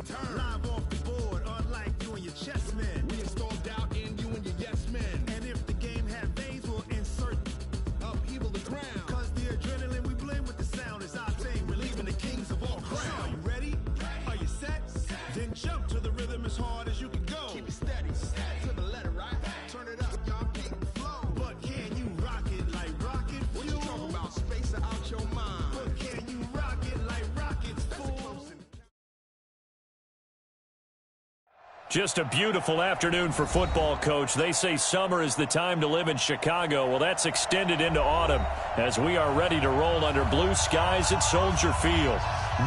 return. Live off the board, unlike you and your chess men. We install doubt in you and your yes men. And if the game had veins, we'll insert upheaval the ground. Cause the adrenaline we blend with the sound is our thing. We're leaving the kings of all crowns. Are you ready? Are you set? Then jump to the rhythm as hard as you can go. Keep it steady, to the letter, right? Turn it up, y'all, keep the flow. But can you rock it like rocket fuel? What you talking about? Space out your mind. But can you rock it like rockets, fool? Just a beautiful afternoon for football, Coach. They say summer is the time to live in Chicago. Well, that's extended into autumn as we are ready to roll under blue skies at Soldier Field.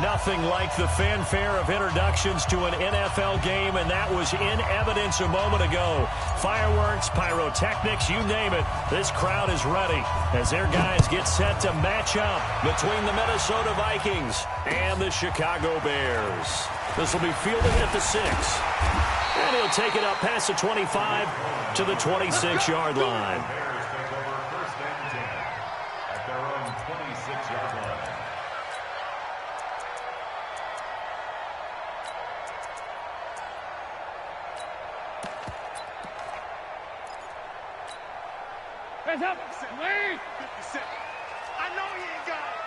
Nothing like the fanfare of introductions to an NFL game, and that was in evidence a moment ago. Fireworks, pyrotechnics, you name it. This crowd is ready as their guys get set to match up between the Minnesota Vikings and the Chicago Bears. This will be fielded at the 6. And he'll take it up past the 25 to the 26-yard line. First and 10 at their own 26-yard line. Hands up! Wait! 57. I know he ain't got it.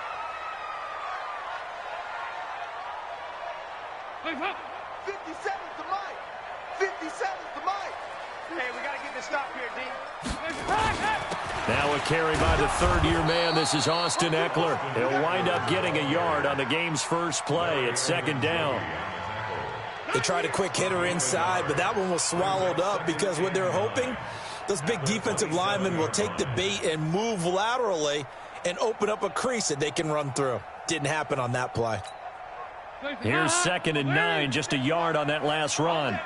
Wait, up! 57's the mic. 57's the mic. Hey, we got to get this stop here, D. Now a carry by the third-year man. This is Austin Eckler. He'll wind up getting a yard on the game's first play. It's second down. They tried a quick hitter inside, but that one was swallowed up because what they're hoping, those big defensive linemen will take the bait and move laterally and open up a crease that they can run through. Didn't happen on that play. Here's 2nd and 9, just a yard on that last run.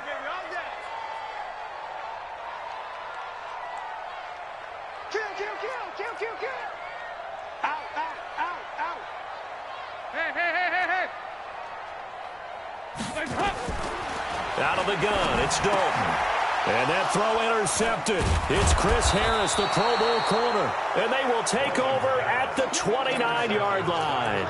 Kill. Out. Hey. Out of the gun, it's Dalton. And that throw intercepted. It's Chris Harris, the Pro Bowl corner. And they will take over at the 29-yard line.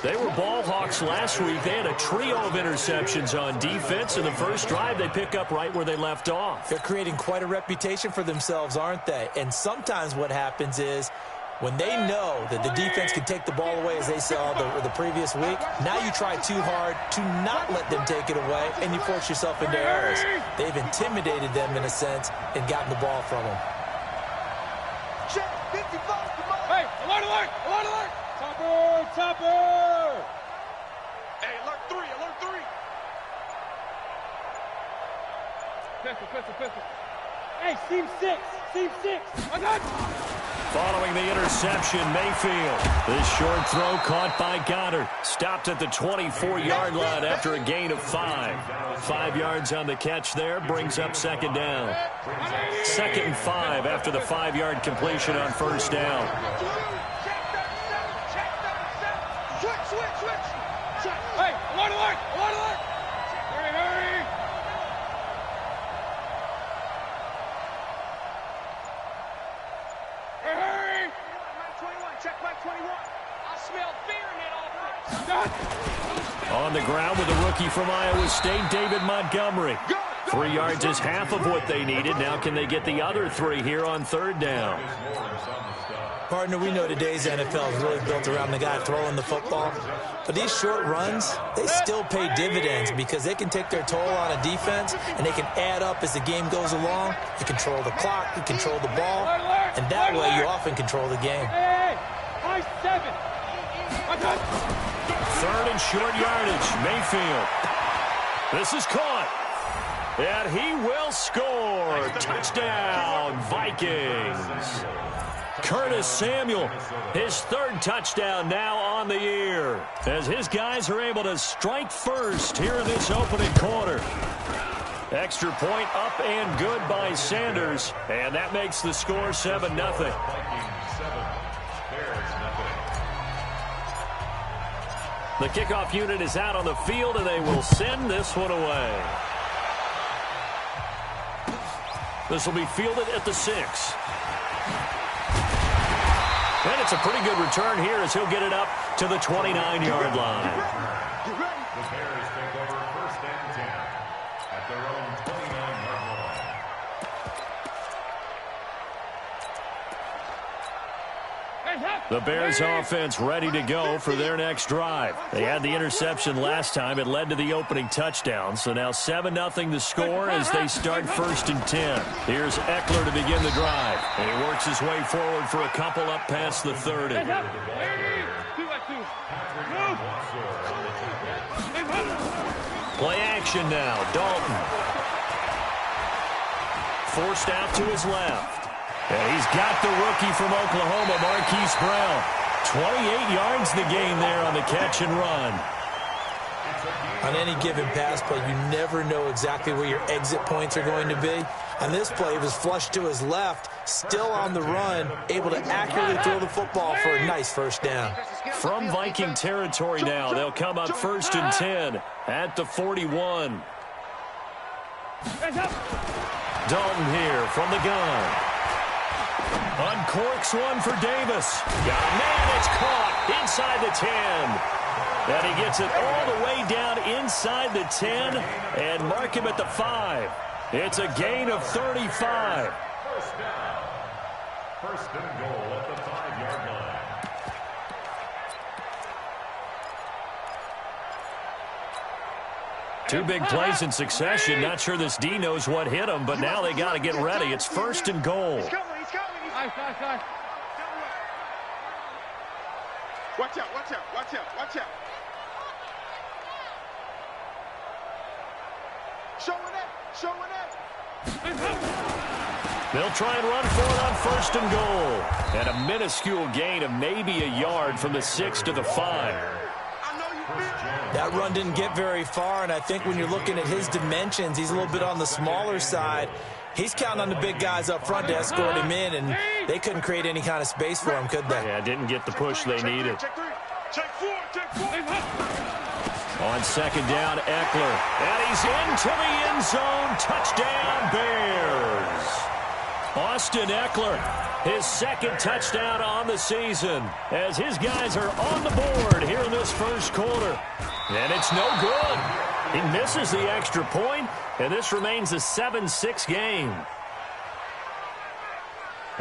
They were ball hawks last week. They had a trio of interceptions on defense. In the first drive, they pick up right where they left off. They're creating quite a reputation for themselves, aren't they? And sometimes what happens is when they know that the defense can take the ball away, as they saw the previous week, now you try too hard to not let them take it away, and you force yourself into errors. They've intimidated them in a sense and gotten the ball from them. Check, 55, come on. Hey, alert! Topper! Hey, alert 3. Pistol. Hey, seam 6. I got it. Following the interception, Mayfield. This short throw caught by Goddard. Stopped at the 24-yard line after a gain of 5. 5 yards on the catch there, brings up second down. 2nd and 5 after the 5-yard completion on first down. Switch. Hey, alert! Hurry! Hurry! 21, check back 21. I smell fear in that offense. On the ground with a rookie from Iowa State, David Montgomery. 3 yards is half of what they needed. Now can they get the other 3 here on third down? Partner, we know today's NFL is really built around the guy throwing the football. But these short runs, they still pay dividends because they can take their toll on a defense and they can add up as the game goes along. You control the clock, you control the ball, and that way you often control the game. Hey, high 7. I got it. 3rd and short yardage, Mayfield. This is caught. And he will score. Touchdown, Vikings. Curtis Samuel, his 3rd touchdown now on the year, as his guys are able to strike first here in this opening quarter. Extra point up and good by Sanders, and that makes the score 7-0. The kickoff unit is out on the field, and they will send this one away. This will be fielded at the 6. And it's a pretty good return here as he'll get it up to the 29-yard line. The Bears take over The Bears offense ready to go for their next drive. They had the interception last time. It led to the opening touchdown. So now 7-0 the score as they start 1st and 10. Here's Eckler to begin the drive. And he works his way forward for a couple up past the 30. Play action now. Dalton. Forced out to his left. And he's got the rookie from Oklahoma, Marquise Brown. 28 yards the gain there on the catch and run. On any given pass play, you never know exactly where your exit points are going to be. On this play, it was flushed to his left, still on the run, able to accurately throw the football for a nice first down. From Viking territory now, they'll come up 1st and 10 at the 41. Dalton here from the gun. Uncorks one for Davis. Got a man, it's caught inside the 10. And he gets it all the way down inside the 10 and mark him at the 5. It's a gain of 35. First down. 1st and goal at the 5-yard line. Two big plays in succession. Not sure this D knows what hit him, but now they got to get ready. It's 1st and goal. He's coming. Watch out. Showing it. They'll try and run for it on 1st and goal. And a minuscule gain of maybe a yard from the 6 to the 5. That run didn't get very far, and I think when you're looking at his dimensions, he's a little bit on the smaller side. He's counting on the big guys up front to escort him in, and they couldn't create any kind of space for him, could they? Yeah, didn't get the push they needed. Check four. On 2nd down, Eckler. And he's into the end zone. Touchdown, Bears. Austin Eckler, his 2nd touchdown on the season, as his guys are on the board here in this 1st quarter. And it's no good. He misses the extra point, and this remains a 7-6 game.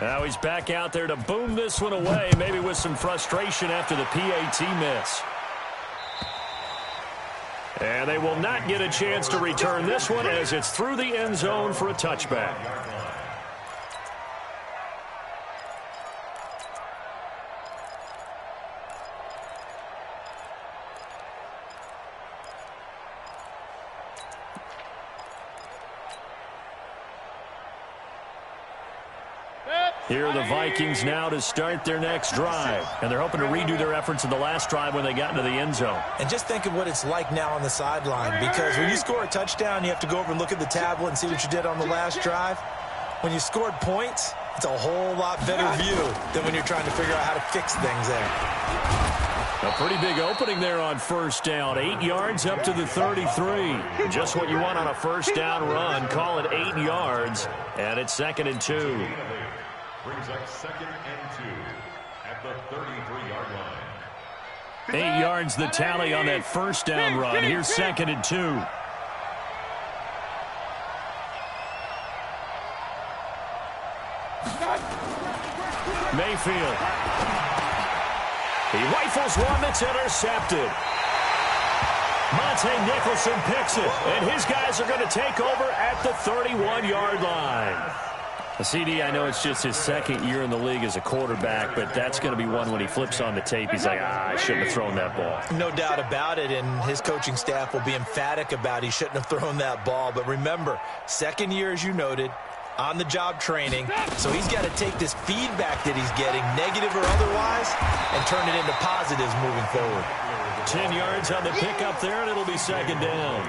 Now he's back out there to boom this one away, maybe with some frustration after the PAT miss. And they will not get a chance to return this one as it's through the end zone for a touchback. Here are the Vikings now to start their next drive. And they're hoping to redo their efforts in the last drive when they got into the end zone. And just think of what it's like now on the sideline, because when you score a touchdown, you have to go over and look at the tablet and see what you did on the last drive. When you scored points, it's a whole lot better view than when you're trying to figure out how to fix things there. A pretty big opening there on 1st down. 8 yards up to the 33. Just what you want on a 1st down run. Call it 8 yards. And it's 2nd and 2. Brings up 2nd and 2 at the 33-yard line. 8 yards the tally on that 1st down run. Here's 2nd and 2. Mayfield. He rifles one that's intercepted. Monte Nicholson picks it, and his guys are going to take over at the 31-yard line. CD, I know it's just his 2nd year in the league as a quarterback, but that's going to be one when he flips on the tape. He's like, I shouldn't have thrown that ball. No doubt about it, and his coaching staff will be emphatic about he shouldn't have thrown that ball. But remember, 2nd year, as you noted, on-the-job training, so he's got to take this feedback that he's getting, negative or otherwise, and turn it into positives moving forward. 10 yards on the pickup there, and it'll be 2nd down.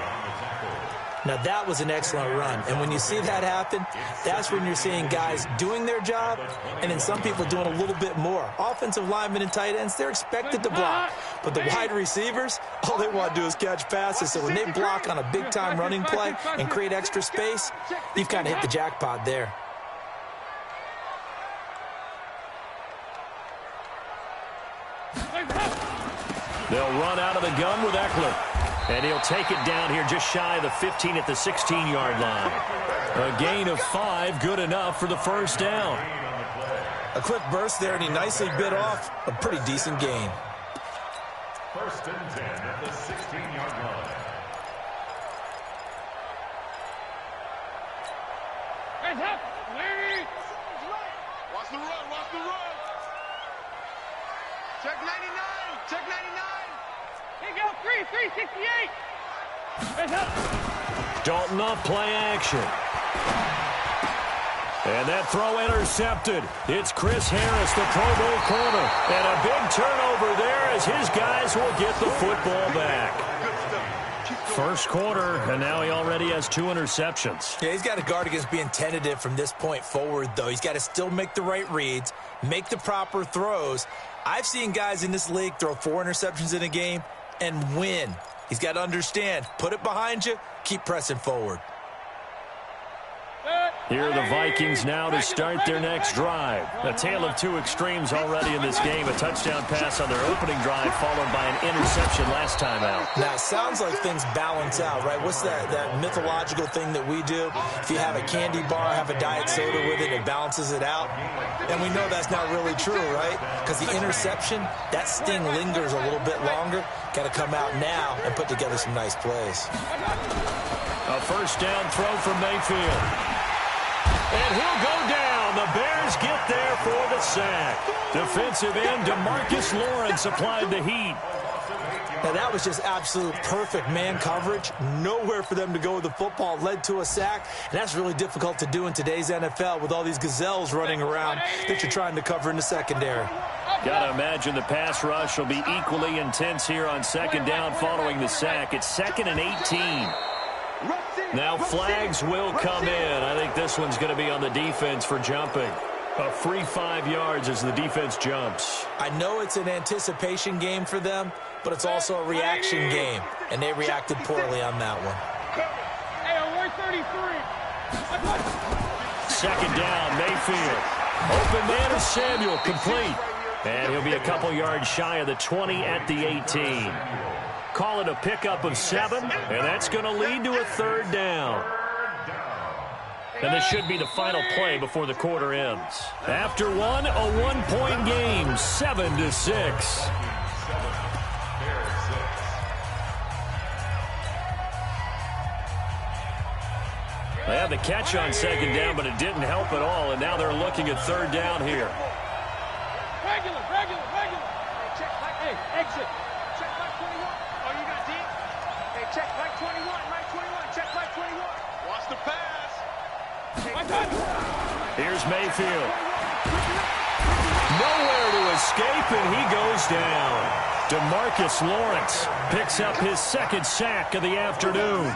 Now, that was an excellent run. And when you see that happen, that's when you're seeing guys doing their job and then some people doing a little bit more. Offensive linemen and tight ends, they're expected to block. But the wide receivers, all they want to do is catch passes. So when they block on a big-time running play and create extra space, you've kind of hit the jackpot there. They'll run out of the gun with Eckler. And he'll take it down here just shy of the 15 at the 16-yard line. A gain of 5, good enough for the 1st down. A quick burst there, and he nicely bit off a pretty decent gain. 1st and 10 at the 16-yard line. Hands up! Lead! Watch the run, watch the run! Check 99! Check 99! Here you go, 368! Hands up! Dalton off play action. And that throw intercepted. It's Chris Harris, the Pro Bowl corner. And a big turnover there as his guys will get the football back. First quarter, and now he already has 2 interceptions. Yeah, he's got to guard against being tentative from this point forward, though. He's got to still make the right reads, make the proper throws. I've seen guys in this league throw 4 interceptions in a game and win. He's got to understand, put it behind you, keep pressing forward. Here are the Vikings now to start their next drive. A tale of 2 extremes already in this game. A touchdown pass on their opening drive followed by an interception last time out. Now, it sounds like things balance out, right? What's that mythological thing that we do? If you have a candy bar, have a diet soda with it, it balances it out. And we know that's not really true, right? Because the interception, that sting lingers a little bit longer. Got to come out now and put together some nice plays. A first down throw from Mayfield. And he'll go down. The Bears get there for the sack. Defensive end DeMarcus Lawrence applied the heat. Now, that was just absolute perfect man coverage. Nowhere for them to go with the football. Led to a sack. And that's really difficult to do in today's NFL with all these gazelles running around that you're trying to cover in the secondary. Got to imagine the pass rush will be equally intense here on second down following the sack. It's 2nd and 18. Now flags will come in. I think this one's going to be on the defense for jumping. A free 5 yards as the defense jumps. I know it's an anticipation game for them, but it's also a reaction game, and they reacted poorly on that one. Hey, on 133. 2nd down, Mayfield. Open man is Samuel, complete. And he'll be a couple yards shy of the 20 at the 18. Call it a pickup of 7, and that's going to lead to a 3rd down. And this should be the final play before the quarter ends. After one, a 1-point game, 7-6. They had the catch on 2nd down, but it didn't help at all, and now they're looking at 3rd down here. Regular. Hey, exit. Check back 21. Oh, you got deep? Hey, check back 21. Right 21. Check back 21. Watch the pass. Here's Mayfield. Nowhere to escape, and he goes down. DeMarcus Lawrence picks up his 2nd sack of the afternoon.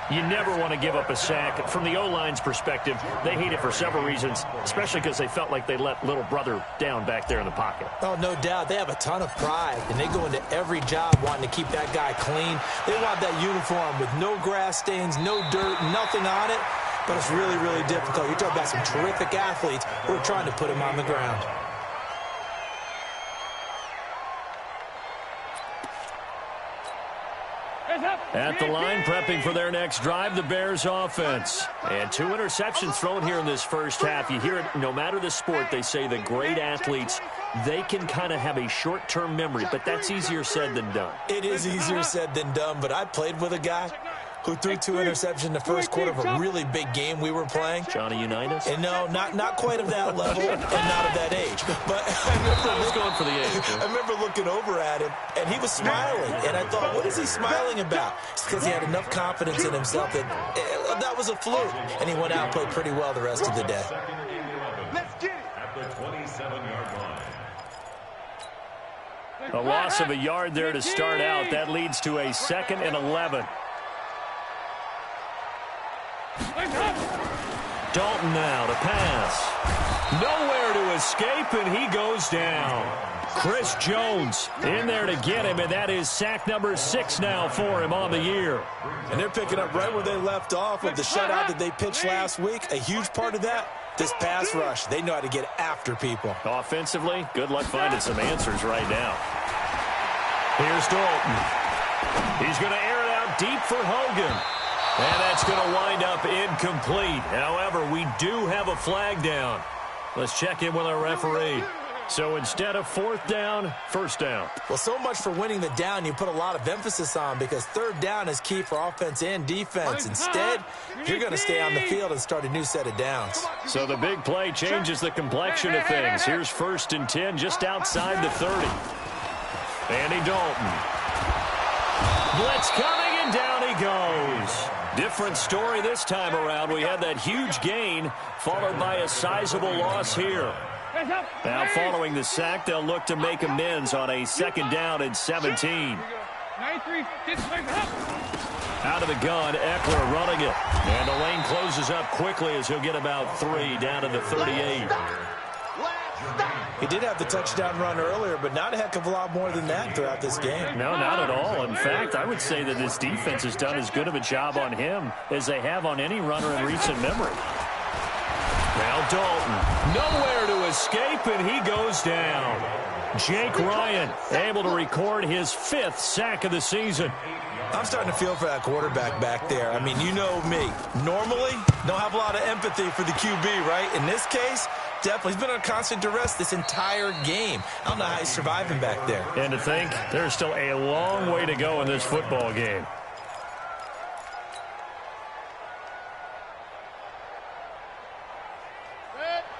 You never want to give up a sack. From the O-line's perspective, they hate it for several reasons, especially because they felt like they let little brother down back there in the pocket. Oh, no doubt. They have a ton of pride, and they go into every job wanting to keep that guy clean. They want that uniform with no grass stains, no dirt, nothing on it. But it's really, really difficult. You're talking about some terrific athletes who are trying to put him on the ground. At the line, prepping for their next drive, the Bears offense. And 2 interceptions thrown here in this first half. You hear it, no matter the sport, they say the great athletes, they can kind of have a short-term memory, but that's easier said than done. It is easier said than done, but I played with a guy who threw 2 interceptions in the first quarter of a really big game we were playing. Johnny Unitas? And no, not quite of that level and not of that age. But I was going for the age. I remember looking over at him, and he was smiling. And I thought, what is he smiling about? It's because he had enough confidence in himself that that was a fluke. And he went out and played pretty well the rest of the day. Let's get it. At the 27-yard line. A loss of a yard there to start out. That leads to a 2nd and 11. Dalton now to pass. Nowhere to escape, and he goes down. Chris Jones in there to get him, and that is sack number 6 now for him on the year. And they're picking up right where they left off with the shutout that they pitched last week. A huge part of that, this pass rush. They know how to get after people. Offensively, good luck finding some answers right now. Here's Dalton. He's going to air it out deep for Hogan. And that's going to wind up incomplete. However, we do have a flag down. Let's check in with our referee. So instead of fourth down, first down. Well, so much for winning the down you put a lot of emphasis on, because third down is key for offense and defense. Instead, you're going to stay on the field and start a new set of downs. So the big play changes the complexion of things. Here's 1st and 10 just outside the 30. Andy Dalton. Blitz coming, and down he goes. Different story this time around. We had that huge gain followed by a sizable loss here. Now following the sack, they'll look to make amends on a 2nd down and 17. Out of the gun, Eckler running it. And the lane closes up quickly as he'll get about 3 down to the 38. He did have the touchdown run earlier, but not a heck of a lot more than that throughout this game. No, not at all. In fact, I would say that this defense has done as good of a job on him as they have on any runner in recent memory. Now Dalton, nowhere to escape, and he goes down. Jake Ryan able to record his 5th sack of the season. I'm starting to feel for that quarterback back there. I mean, you know me. Normally, don't have a lot of empathy for the QB, right? In this case, definitely. He's been on constant duress this entire game. I don't know how he's surviving back there. And to think, there's still a long way to go in this football game.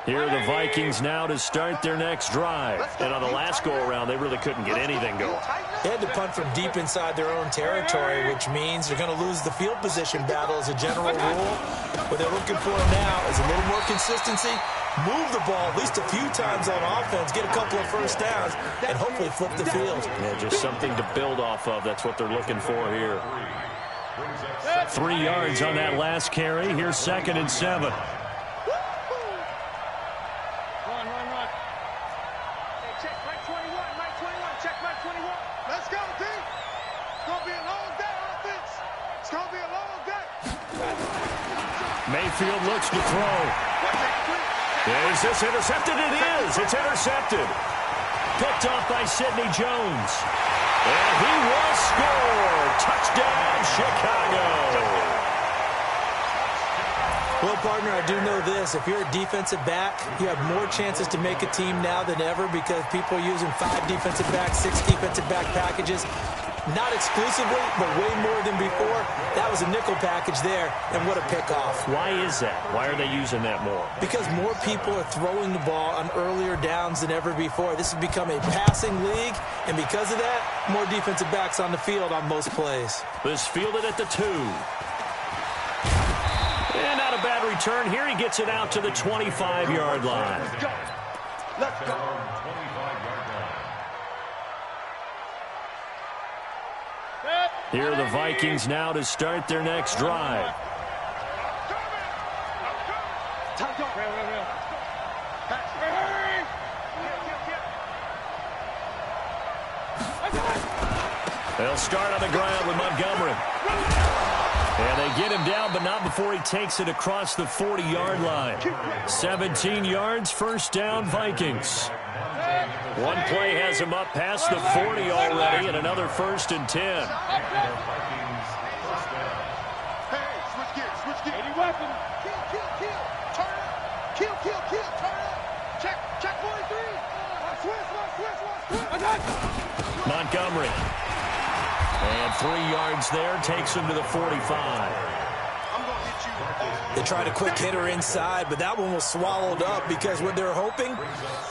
Here are the Vikings now to start their next drive. And on the last go-around, they really couldn't get anything going. They had to punt from deep inside their own territory, which means they're going to lose the field position battle as a general rule. What they're looking for now is a little more consistency, move the ball at least a few times on offense, get a couple of first downs, and hopefully flip the field. Yeah, just something to build off of. That's what they're looking for here. 3 yards on that last carry. Here's 2nd and 7. Mayfield looks to throw. Is this intercepted? It is. It's intercepted. Picked off by Sidney Jones. And he will score. Touchdown, Chicago. Well, partner, I do know this. If you're a defensive back, you have more chances to make a team now than ever because people are using 5 defensive backs, 6 defensive back packages. Not exclusively, but way more than before. That was a nickel package there, and what a pickoff. Why is that? Why are they using that more? Because more people are throwing the ball on earlier downs than ever before. This has become a passing league, and because of that, more defensive backs on the field on most plays. This fielded at the 2. And not a bad return here. He gets it out to the 25-yard line. Let's go. 25-yard line. Here are the Vikings now to start their next drive. They'll start on the ground with Montgomery. And they get him down, but not before he takes it across the 40-yard line. 17 yards, first down, Vikings. One play has him up past the 40 already, and another 1st and 10. Hey, switch gears, switch gears. Any weapon. Kill, turn up. Kill, turn up. Check 43. Switch. Montgomery. And 3 yards there, takes him to the 45. They tried a quick hitter inside, but that one was swallowed up because what they're hoping,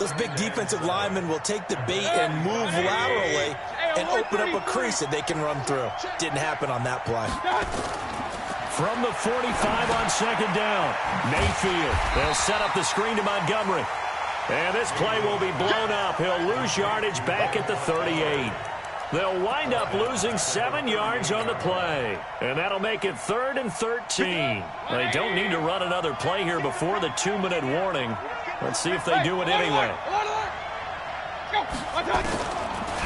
those big defensive linemen will take the bait and move laterally and open up a crease that they can run through. Didn't happen on that play. From the 45 on 2nd down, Mayfield. They'll set up the screen to Montgomery. And this play will be blown up. He'll lose yardage back at the 38. They'll wind up losing 7 yards on the play. And that'll make it 3rd and 13. They don't need to run another play here before the 2-minute warning. Let's see if they do it anyway.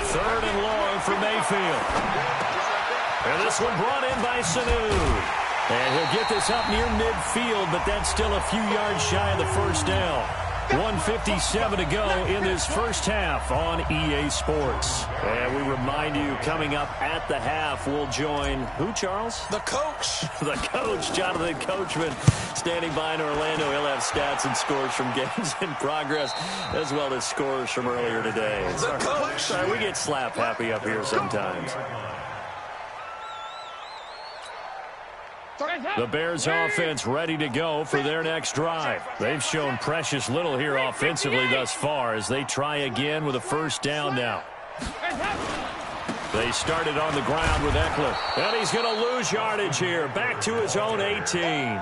3rd and long for Mayfield. And this one brought in by Sanu. And he'll get this up near midfield, but that's still a few yards shy of the first down. 1:57 to go in this first half on EA Sports. And we remind you, coming up at the half, we'll join who, Charles? The coach. The coach, Jonathan Coachman, standing by in Orlando. He'll have stats and scores from games in progress, as well as scores from earlier today. The coach. Sorry, we get slap happy up here sometimes. The Bears offense ready to go for their next drive. They've shown precious little here offensively thus far as they try again with a first down now. They started on the ground with Eckler. And he's going to lose yardage here. Back to his own 18.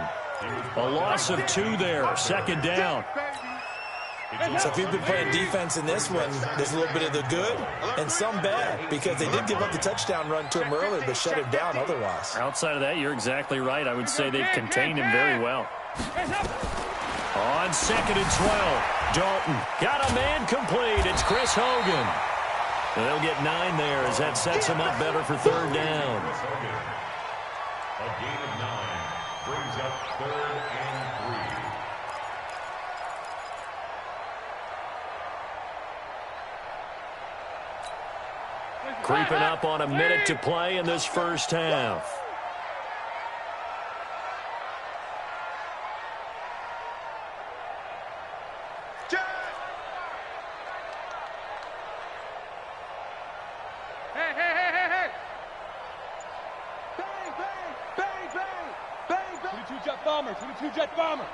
A loss of 2 there. Second down. So if you've been playing defense in this one, there's a little bit of the good and some bad, because they did give up the touchdown run to him earlier, but shut him down otherwise. Outside of that, you're exactly right. I would say they've contained him very well. On 2nd and 12, Dalton got a man complete. It's Chris Hogan. They'll get 9 there as that sets him up better for third down. A gain of 9 brings up 3rd and 3. Creeping up on a minute to play in this first half. Hey, hey, hey, hey, hey! Bang, bang, bang, bang, bang, bang! 22 jet bomber, 22 jet bomber.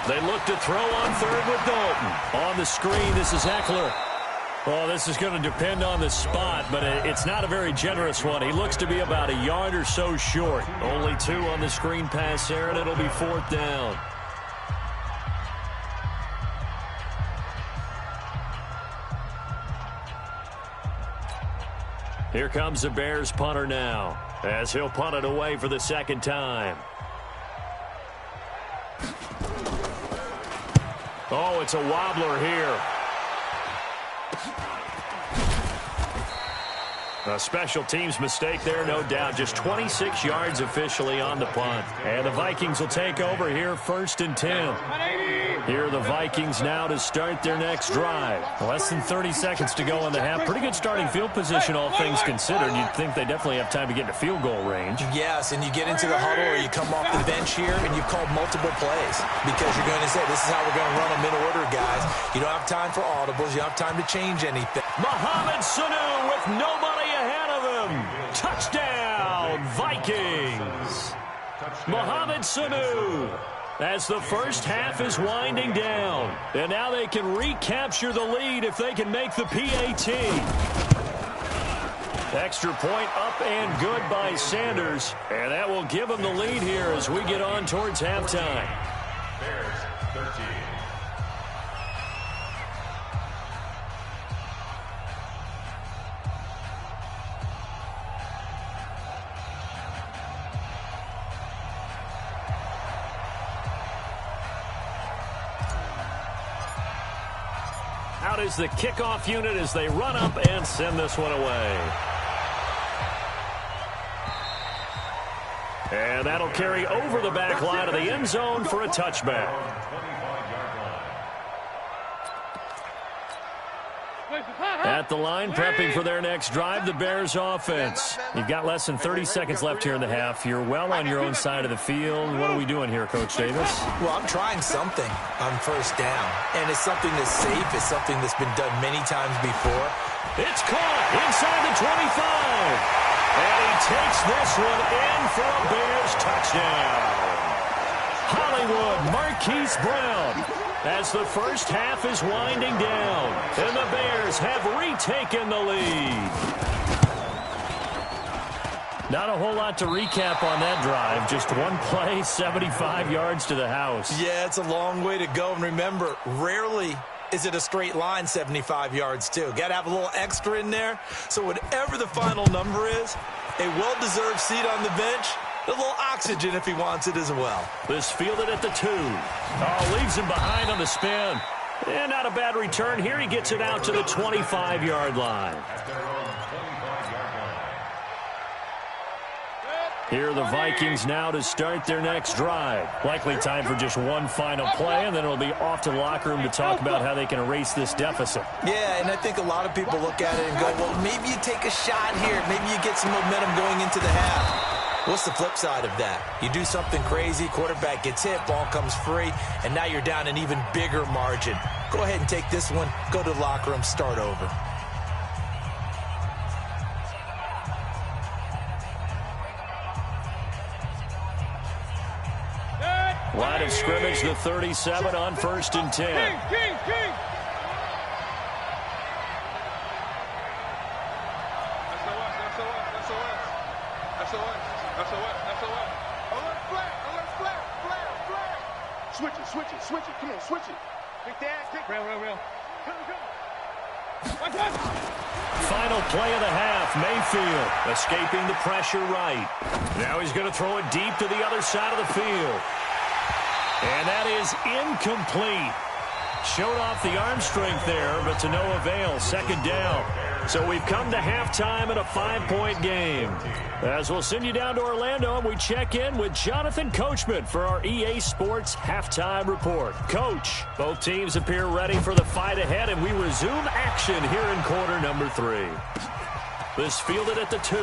They look to throw on third with Dalton. On the screen, this is Eckler. Well, this is going to depend on the spot, but it's not a very generous one. He looks to be about a yard or so short. Only 2 on the screen pass there, and it'll be 4th down. Here comes the Bears punter now, as he'll punt it away for the second time. Oh, it's a wobbler here. A special teams mistake there, no doubt. Just 26 yards officially on the punt. And the Vikings will take over here, 1st and 10. Here are the Vikings now to start their next drive. Less than 30 seconds to go in the half. Pretty good starting field position, all things considered. You'd think they definitely have time to get into field goal range. Yes, and you get into the huddle or you come off the bench here and you've called multiple plays because you're going to say, this is how we're going to run them in order, guys. You don't have time for audibles. You don't have time to change anything. Mohamed Sanu with nobody ahead of him. Touchdown, Vikings. Mohamed Sanu, as the first half is winding down. And now they can recapture the lead if they can make the PAT. Extra point up and good by Sanders. And that will give them the lead here as we get on towards halftime. Bears 13. Out is the kickoff unit as they run up and send this one away. And that'll carry over the back line of the end zone for a touchback. At the line, prepping for their next drive, the Bears offense. You've got less than 30 seconds left here in the half. You're well on your own side of the field. What are we doing here, Coach Davis? Well, I'm trying something on first down, and it's something that's safe. It's something that's been done many times before. It's caught inside the 25. And he takes this one in for a Bears touchdown. Hollywood Marquise Brown, as the first half is winding down, and the Bears have retaken the lead. Not a whole lot to recap on that drive. Just one play, 75 yards to the house. Yeah, it's a long way to go. And remember, rarely is it a straight line 75 yards, too. Got to have a little extra in there. So whatever the final number is, a well-deserved seat on the bench, a little oxygen if he wants it as well. This fielded at the 2. Oh, leaves him behind on the spin. And not a bad return. Here he gets it out to the 25-yard line. At their own 25-yard line. Here are the Vikings now to start their next drive. Likely time for just one final play, and then it'll be off to the locker room to talk about how they can erase this deficit. Yeah, and I think a lot of people look at it and go, well, maybe you take a shot here. Maybe you get some momentum going into the half. What's the flip side of that? You do something crazy, quarterback gets hit, ball comes free, and now you're down an even bigger margin. Go ahead and take this one, go to the locker room, start over. Line of scrimmage, the 37 on 1st and 10. King. Switch it. Come on, switch it. Big dad, real. Come. Final play of the half. Mayfield escaping the pressure right. Now he's going to throw it deep to the other side of the field. And that is incomplete. Showed off the arm strength there, but to no avail. 2nd down. So we've come to halftime in a 5-point game. As we'll send you down to Orlando, and we check in with Jonathan Coachman for our EA Sports Halftime Report. Coach, both teams appear ready for the fight ahead, and we resume action here in quarter number 3. This fielded at the 2.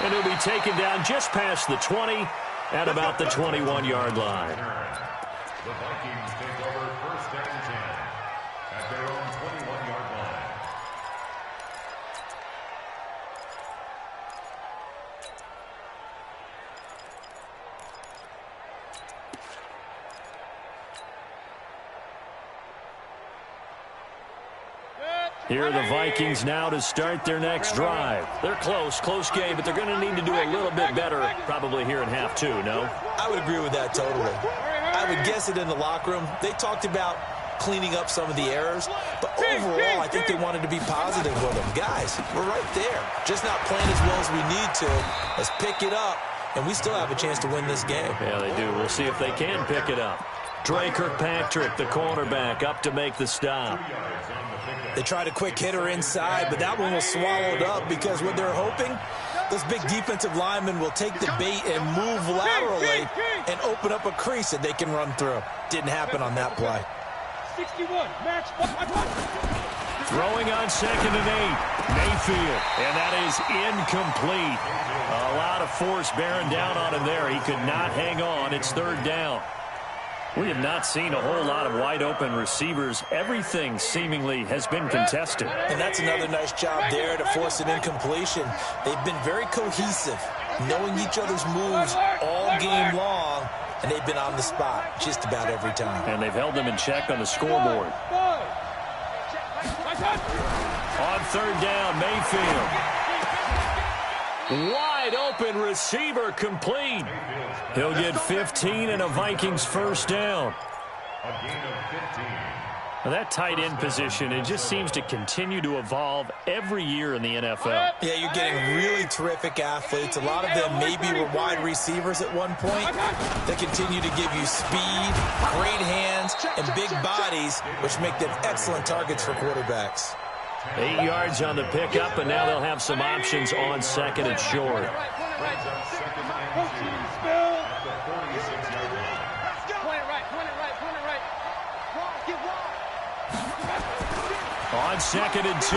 And it'll be taken down just past the 20 at about the 21-yard line. The Vikings take over 1st and 10 at their own 21-yard line. Here are the Vikings now to start their next drive. They're close game, but they're going to need to do a little bit better probably here in half 2, no? I would agree with that totally. I would guess it in the locker room. They talked about cleaning up some of the errors, but overall, I think they wanted to be positive with them. Guys, we're right there. Just not playing as well as we need to. Let's pick it up, and we still have a chance to win this game. Yeah, they do. We'll see if they can pick it up. Dre Kirkpatrick, the cornerback, up to make the stop. They tried a quick hitter inside, but that one was swallowed up because what they're hoping, those big defensive linemen will take the bait and move laterally and open up a crease that they can run through. Didn't happen on that play. 61, match. Throwing on 2nd and 8. Mayfield, and that is incomplete. A lot of force bearing down on him there. He could not hang on. It's 3rd down. We have not seen a whole lot of wide-open receivers. Everything seemingly has been contested. And that's another nice job there to force an incompletion. They've been very cohesive, knowing each other's moves all game long, and they've been on the spot just about every time. And they've held them in check on the scoreboard. On 3rd down, Mayfield. Wide open receiver complete. He'll get 15 and a Vikings 1st down. A gain of 15. Now that tight end position, it just seems to continue to evolve every year in the NFL. Yeah, you're getting really terrific athletes. A lot of them maybe were wide receivers at one point. They continue to give you speed, great hands, and big bodies, which make them excellent targets for quarterbacks. 8 yards on the pickup, and now they'll have some options on 2nd and short. On 2nd and 2,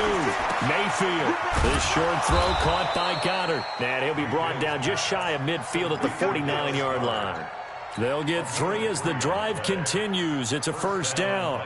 Mayfield. This short throw caught by Goddard. And he'll be brought down just shy of midfield at the 49-yard line. They'll get 3 as the drive continues. It's a 1st down.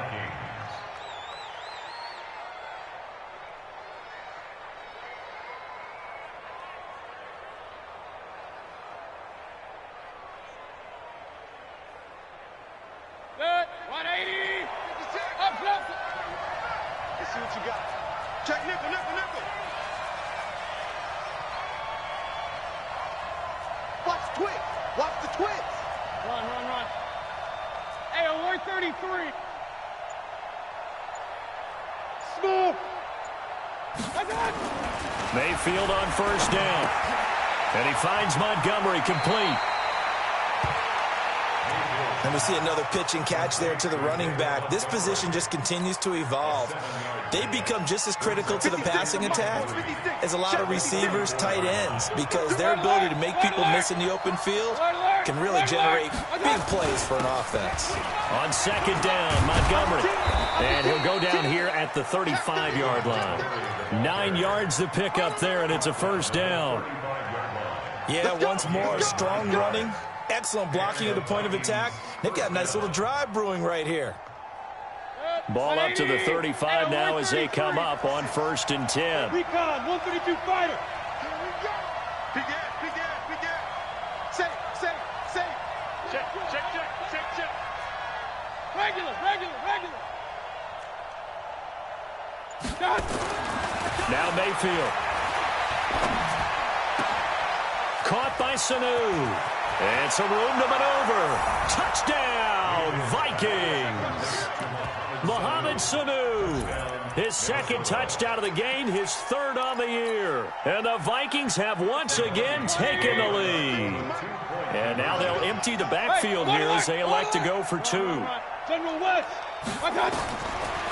Mayfield on 1st down. And he finds Montgomery complete. And we see another pitch and catch there to the running back. This position just continues to evolve. They become just as critical to the passing attack as a lot of receivers, tight ends, because their ability to make people miss in the open field can really generate big plays for an offense. On second down, Montgomery. And he'll go down here at the 35-yard line. 9 yards to pick up there, and it's a first down. Yeah, once more, strong running, excellent blocking at the point of attack. They've got a nice little drive brewing right here. Ball up to the 35 now as they come up on 1st and 10. Recon, 132 fighter. Begin. Safe. Check. Regular. Now Mayfield. Caught by Sanu. And some room to maneuver. Touchdown, Vikings. Mohamed Sanu, his second touchdown of the game, his 3rd on the year. And the Vikings have once again taken the lead. And now they'll empty the backfield here as they elect to go for 2. General West.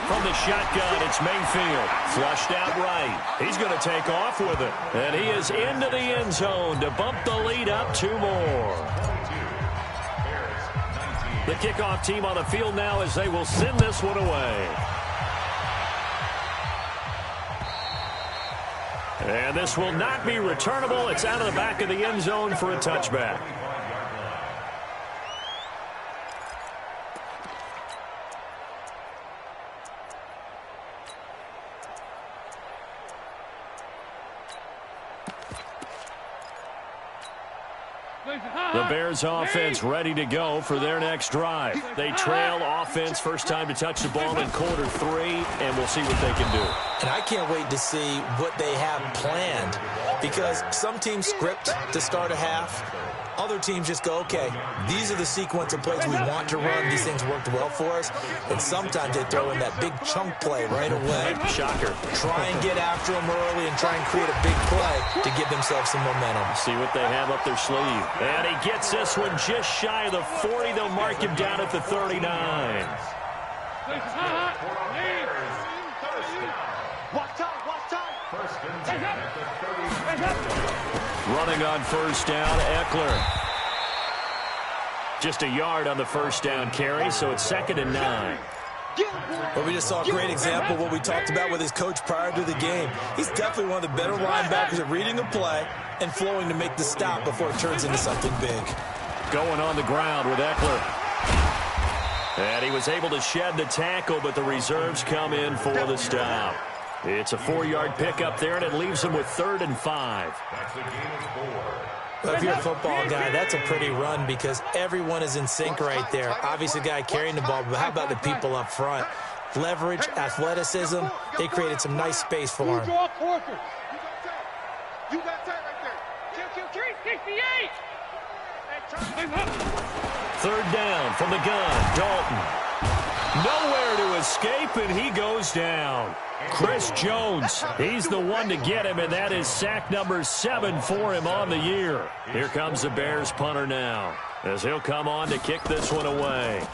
From the shotgun, it's Mayfield. Flushed out right. He's going to take off with it. And he is into the end zone to bump the lead up 2 more. The kickoff team on the field now as they will send this one away. And this will not be returnable. It's out of the back of the end zone for a touchback. The Bears offense ready to go for their next drive. They trail offense, first time to touch the ball in quarter 3, and we'll see what they can do. And I can't wait to see what they have planned, because some teams script to start a half. Other teams just go, okay, these are the sequence of plays we want to run. These things worked well for us. And sometimes they throw in that big chunk play right away. Shocker. Try and get after them early and try and create a big play to give themselves some momentum. See what they have up their sleeve. And he gets this one just shy of the 40. They'll mark him down at the 39. Watch time. Running on first down, Eckler. Just a yard on the first down carry, so it's 2nd and 9. Well, we just saw a great example of what we talked about with his coach prior to the game. He's definitely one of the better linebackers at reading a play and flowing to make the stop before it turns into something big. Going on the ground with Eckler. And he was able to shed the tackle, but the reserves come in for the stop. It's a 4-yard pickup there, and it leaves him with 3rd and 5. Well, if you're a football guy, that's a pretty run because everyone is in sync right there. Obviously, the guy carrying the ball, but how about the people up front? Leverage, athleticism, they created some nice space for him. You got time right there. 68. 3rd down from the gun, Dalton. Nowhere to escape, and he goes down. Chris Jones, he's the one to get him, and that is sack number 7 for him on the year. Here comes the Bears punter now, as he'll come on to kick this one away.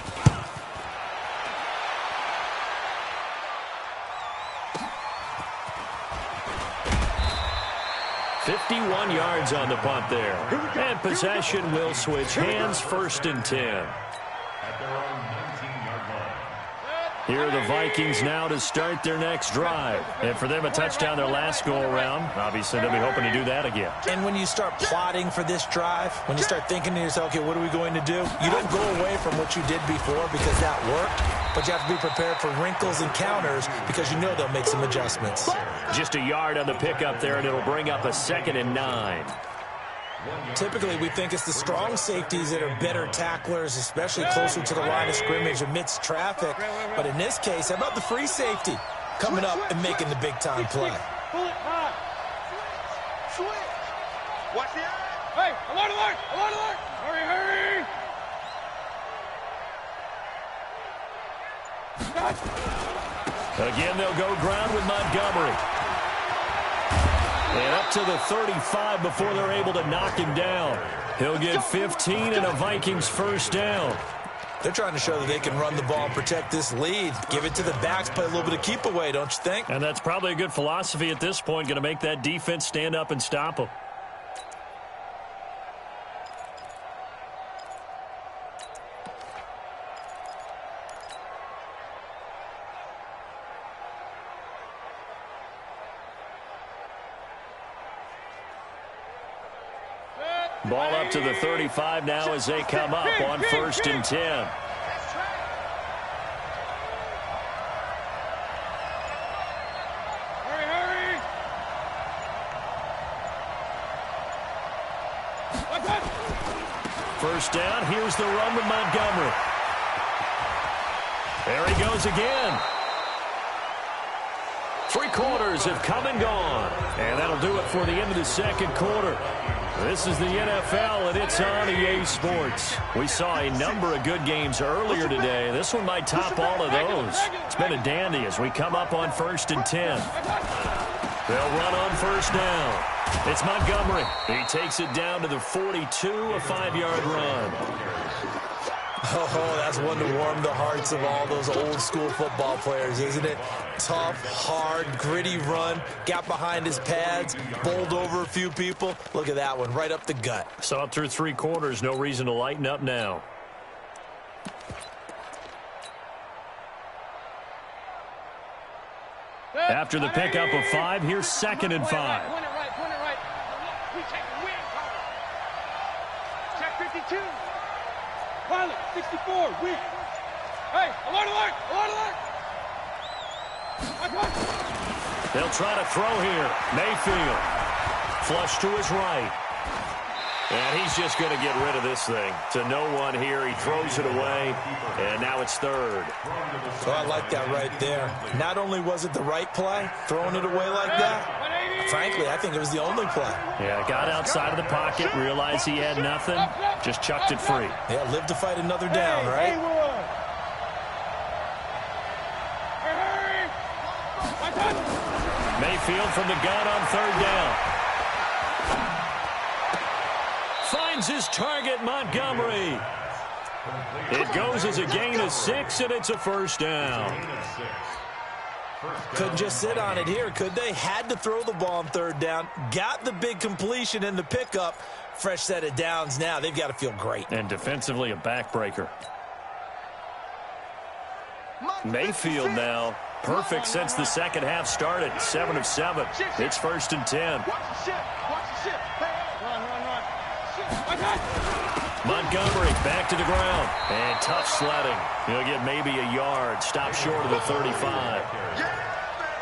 "51 yards on the punt there. And possession will switch hands, 1st and 10. Here are the Vikings now to start their next drive. And for them, a touchdown their last go-around. Obviously, they'll be hoping to do that again. And when you start plotting for this drive, when you start thinking to yourself, okay, what are we going to do? You don't go away from what you did before because that worked, but you have to be prepared for wrinkles and counters because you know they'll make some adjustments. Just a yard on the pickup there, and it'll bring up a 2nd and 9. Typically, we think it's the strong safeties that are better tacklers, especially closer to the line of scrimmage amidst traffic. But in this case, how about the free safety coming up and making the big-time play? Switch. Watch the eye. Hey, alert, alert, alert, alert. Hurry, hurry. Again, they'll go ground with Montgomery. And up to the 35 before they're able to knock him down. He'll get 15 and a Vikings first down. They're trying to show that they can run the ball and protect this lead. Give it to the backs, play a little bit of keep away, don't you think? And that's probably a good philosophy at this point, going to make that defense stand up and stop them. Ball up to the 35 now as they come up on 1st and 10. Hurry! First down, here's the run with Montgomery. There he goes again. 3 quarters have come and gone. And that'll do it for the end of the second quarter. This is the NFL, and it's on EA Sports. We saw a number of good games earlier today. This one might top all of those. It's been a dandy as we come up on 1st and 10. They'll run on 1st down. It's Montgomery. He takes it down to the 42, a 5-yard run. Oh, that's one to warm the hearts of all those old-school football players, isn't it? Tough, hard, gritty run. Got behind his pads, bowled over a few people. Look at that one, right up the gut. Saw it through 3 quarters. No reason to lighten up now. After the pickup of 5, here's 2nd and 5. Point it right. We take the win cover. Check 52. Pilot, 64, win. Hey, alert! They'll try to throw here. Mayfield. Flush to his right. And he's just going to get rid of this thing. To no one here. He throws it away. And now it's 3rd. So I like that right there. Not only was it the right play, throwing it away like that, frankly, I think it was the only play. Yeah, got outside of the pocket, realized he had nothing, just chucked it free. Yeah, live to fight another down, right? Mayfield from the gun on 3rd down. Finds his target, Montgomery. It goes as a gain of 6, and it's a 1st down. Couldn't just sit on it here, could they? Had to throw the ball on 3rd down. Got the big completion in the pickup. Fresh set of downs now. They've got to feel great. And defensively, a backbreaker. Mayfield now. Perfect since the second half started. 7 of 7. It's 1st and 10. Watch the ship. Run. Montgomery back to the ground. And tough sledding. He'll get maybe a yard. Stop short of the 35.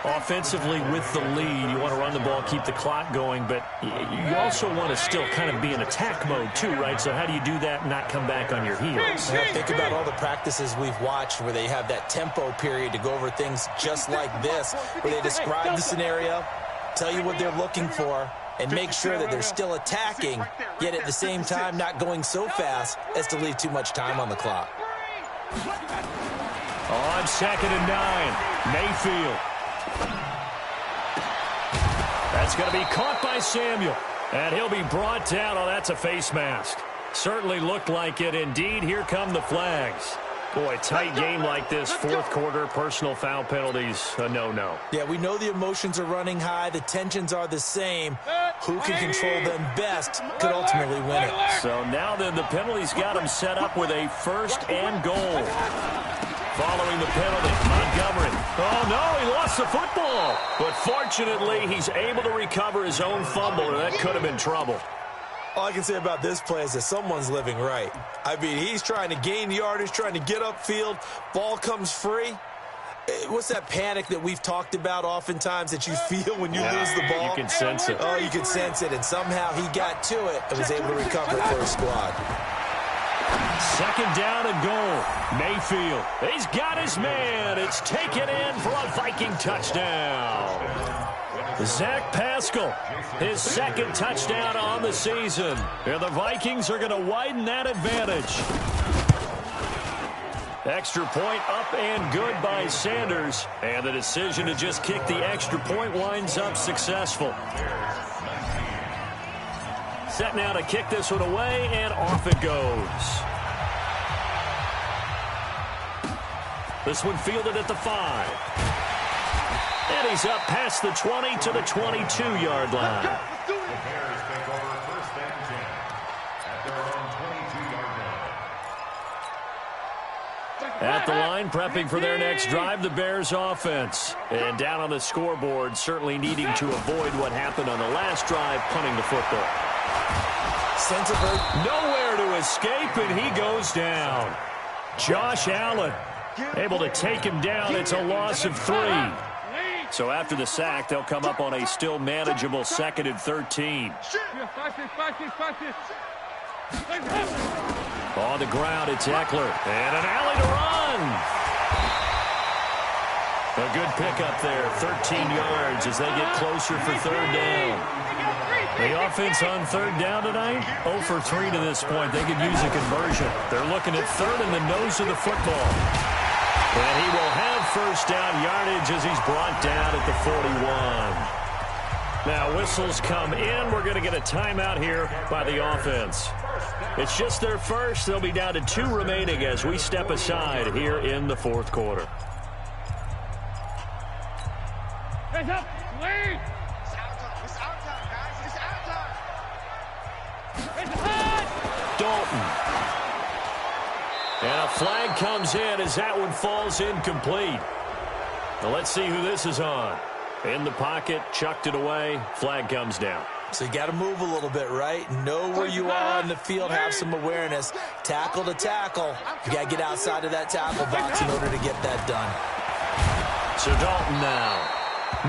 Offensively with the lead, you want to run the ball, keep the clock going, but you also want to still kind of be in attack mode too, right? So how do you do that and not come back on your heels? Yeah, think about all the practices we've watched where they have that tempo period to go over things just like this, where they describe the scenario, tell you what they're looking for, and make sure that they're still attacking, yet at the same time not going so fast as to leave too much time on the clock. On 2nd and 9, Mayfield. That's going to be caught by Samuel. And he'll be brought down. Oh, that's a face mask. Certainly looked like it. Indeed, here come the flags. Boy, tight game like this, 4th quarter, personal foul penalties, a no-no. Yeah, we know the emotions are running high. The tensions are the same. Who can control them best could ultimately win it. So now then, the penalties got him set up with a 1st and goal. Following the penalty, Montgomery. Oh, no, he lost the football. But fortunately, he's able to recover his own fumble, or that could have been trouble. All I can say about this play is that someone's living right. I mean, he's trying to gain yardage, trying to get upfield. Ball comes free. What's that panic that we've talked about oftentimes that you feel when you lose the ball? You can sense it. Oh, you can sense it. And somehow he got to it and was able to recover it for his squad. 2nd down and goal. Mayfield. He's got his man. It's taken in for a Viking touchdown. Zach Pascal, his 2nd touchdown on the season. And the Vikings are going to widen that advantage. Extra point up and good by Sanders. And the decision to just kick the extra point winds up successful. Set now to kick this one away, and off it goes. This one fielded at the 5. And he's up past the 20 to the 22-yard line. The Bears take over first and 10 at their own 22-yard line. At the line, prepping for their next drive, the Bears offense. And down on the scoreboard, certainly needing to avoid what happened on the last drive, punting the football. Nowhere to escape, and he goes down. Josh Allen able to take him down. It's a loss of 3. So after the sack, they'll come up on a still manageable 2nd and 13. On the ground, it's Eckler. And an alley to run. A good pickup there, 13 yards as they get closer for 3rd down. The offense on 3rd down tonight, 0 for 3 to this point. They could use a conversion. They're looking at 3rd in the nose of the football. And he will have 1st down yardage as he's brought down at the 41. Now whistles come in. We're going to get a timeout here by the offense. It's just their first. They'll be down to 2 remaining as we step aside here in the 4th quarter. Hands up, lead! It's our time, guys. It's our time. Dalton. And a flag comes in as that one falls incomplete. Now let's see who this is on. In the pocket, chucked it away, flag comes down. So you got to move a little bit, right? Know where you are on the field, have some awareness. Tackle to tackle. You got to get outside of that tackle box in order to get that done. So Dalton now.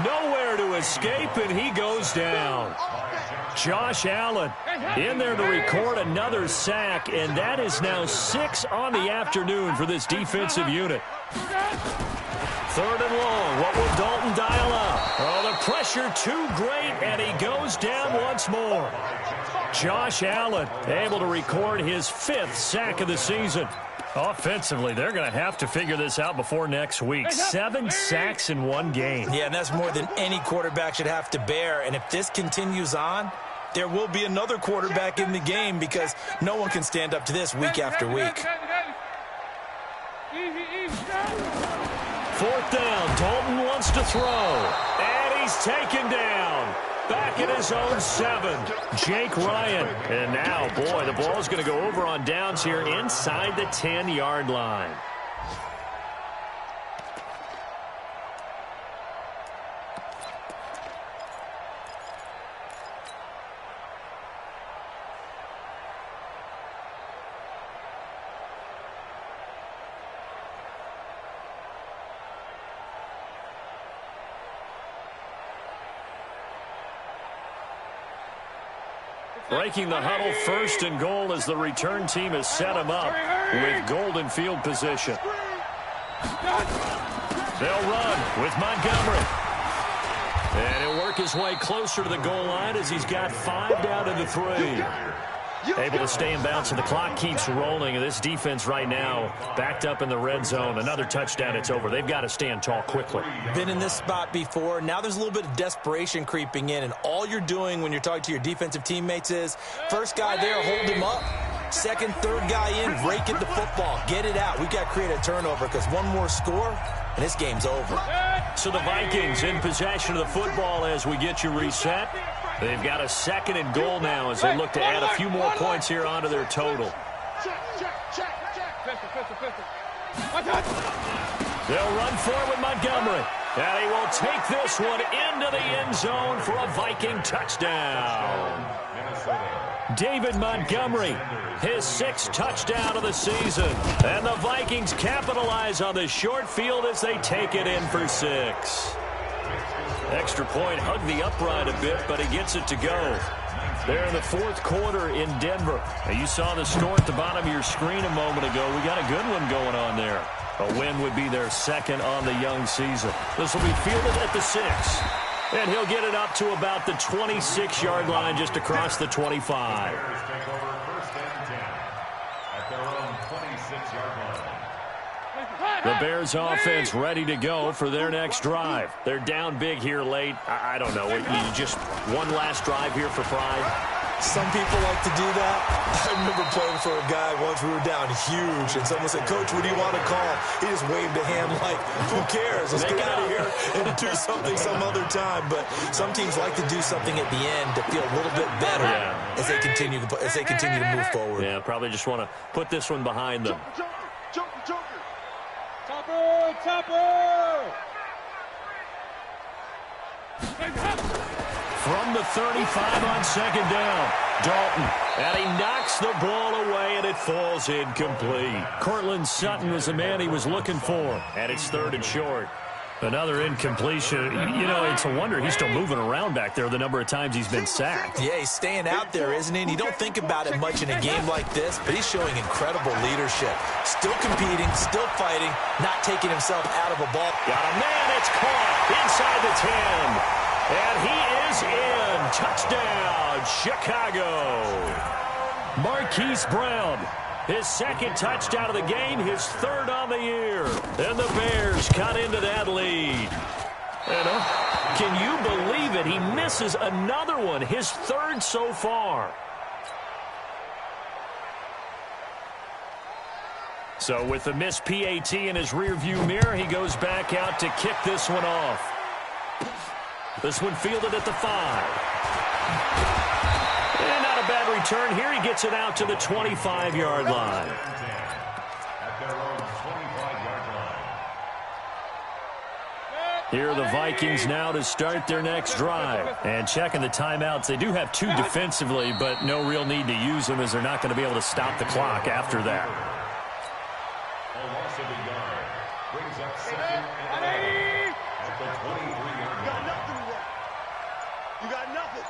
Nowhere to escape, and he goes down. Josh Allen in there to record another sack, and that is now 6 on the afternoon for this defensive unit. 3rd and long. What will Dalton dial up? Oh, the pressure too great, and he goes down once more. Josh Allen able to record his 5th sack of the season. Offensively, they're going to have to figure this out before next week. 7 sacks in one game. Yeah, and that's more than any quarterback should have to bear. And if this continues on, there will be another quarterback in the game because no one can stand up to this week after week. 4th down. Dalton wants to throw. And he's taken down. Back at his own 7. Jake Ryan. And now, boy, the ball's going to go over on downs here inside the 10-yard line. Breaking the huddle, 1st and goal as the return team has set him up with golden field position. They'll run with Montgomery. And he'll work his way closer to the goal line as he's got 5 down to the 3. Able to stay in bounds, and the clock keeps rolling. And this defense right now backed up in the red zone. Another touchdown, it's over. They've got to stand tall quickly. Been in this spot before. Now there's a little bit of desperation creeping in, and all you're doing when you're talking to your defensive teammates is first guy there, hold him up. 2nd, 3rd guy in, rake at the football. Get it out. We've got to create a turnover because one more score, and this game's over. So the Vikings in possession of the football as we get you reset. They've got a 2nd and goal now as they look to add a few more points here onto their total. They'll run for it with Montgomery. And he will take this one into the end zone for a Viking touchdown. David Montgomery, his 6th touchdown of the season. And the Vikings capitalize on the short field as they take it in for 6. Extra point, hugged the upright a bit, but he gets it to go. They're in the 4th quarter in Denver. Now, you saw the score at the bottom of your screen a moment ago. We got a good one going on there. A win would be their 2nd on the young season. This will be fielded at the 6. And he'll get it up to about the 26-yard line just across the 25. The Bears offense ready to go for their next drive. They're down big here late. I don't know. You just one last drive here for pride. Some people like to do that. I remember playing for a guy once. We were down huge, and someone said, "Coach, what do you want to call?" He just waved a hand like, "Who cares? Let's get out of here and do something some other time." But some teams like to do something at the end to feel a little bit better as they continue to move forward. Yeah, probably just want to put this one behind them. Joker. Topper! From the 35 on second down, Dalton. And he knocks the ball away, and it falls incomplete. Cortland Sutton was the man he was looking for, and it's 3rd and short. Another incompletion. You know, it's a wonder he's still moving around back there the number of times he's been sacked. Yeah, he's staying out there, isn't he? And you don't think about it much in a game like this, but he's showing incredible leadership. Still competing, still fighting, not taking himself out of a ball. Got a man, it's caught inside the 10. And he is in. Touchdown, Chicago. Marquise Brown, his 2nd touchdown of the game, his 3rd on the year. And the Bears cut into that lead. And can you believe it? He misses another one, his 3rd so far. So with the missed PAT in his rearview mirror, he goes back out to kick this one off. This one fielded at the 5. And not a bad return here. He gets it out to the 25-yard line. Here are the Vikings now to start their next drive. And checking the timeouts, they do have 2 defensively, but no real need to use them as they're not going to be able to stop the clock after that. A loss of a yard brings up 2nd and 11 at the 23-yard line. You got nothing.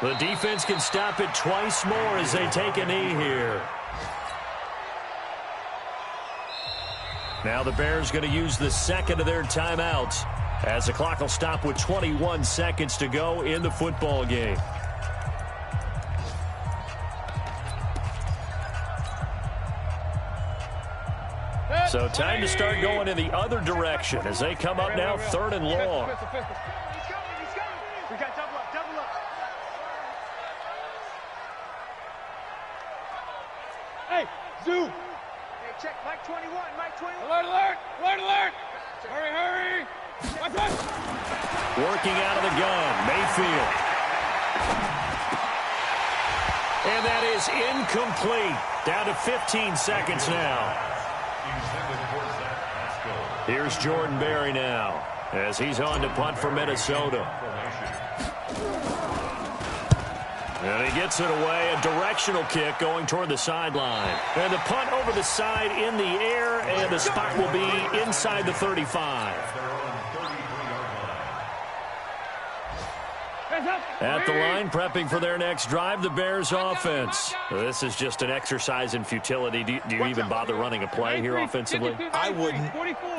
The defense can stop it twice more as they take a knee here. Now the Bears going to use the 2nd of their timeouts as the clock will stop with 21 seconds to go in the football game. So time to start going in the other direction as they come up now 3rd and long. He's coming. We got double up. Hey, Zoo. Hey, check Mike 21. Alert. Hurry. Watch out. Working out of the gun, Mayfield. And that is incomplete. Down to 15 seconds now. Here's Jordan Berry now as he's on to punt for Minnesota. And he gets it away, a directional kick going toward the sideline. And the punt over the side in the air, and the spot will be inside the 35. At the line, prepping for their next drive, the Bears offense. This is just an exercise in futility. Do you even bother running a play here offensively? I wouldn't,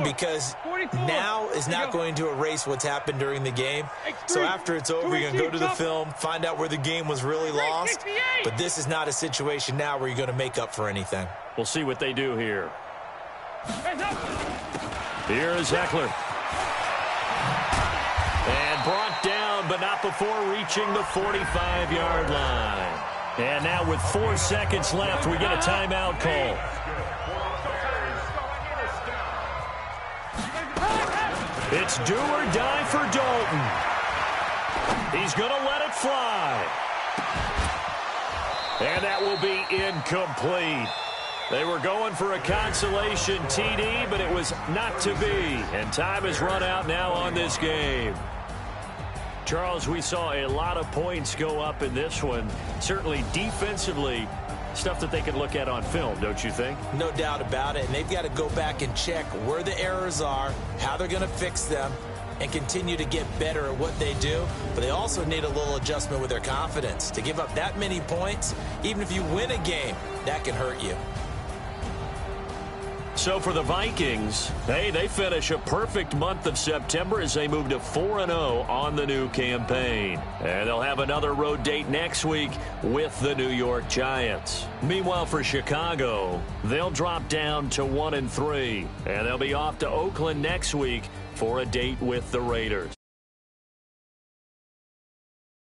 because now is not going to erase what's happened during the game. So after it's over, you're going to go to the film, find out where the game was really lost. But this is not a situation now where you're going to make up for anything. We'll see what they do here. Here is Eckler. And brought down, but not before reaching the 45-yard line. And now with 4 seconds left, we get a timeout call. It's do or die for Dalton. He's going to let it fly. And that will be incomplete. They were going for a consolation TD, but it was not to be. And time has run out now on this game. Charles, we saw a lot of points go up in this one. Certainly defensively, stuff that they can look at on film, don't you think? No doubt about it. And they've got to go back and check where the errors are, how they're going to fix them, and continue to get better at what they do. But they also need a little adjustment with their confidence. To give up that many points, even if you win a game, that can hurt you. So for the Vikings, hey, they finish a perfect month of September as they move to 4-0 on the new campaign. And they'll have another road date next week with the New York Giants. Meanwhile, for Chicago, they'll drop down to 1-3. And they'll be off to Oakland next week for a date with the Raiders.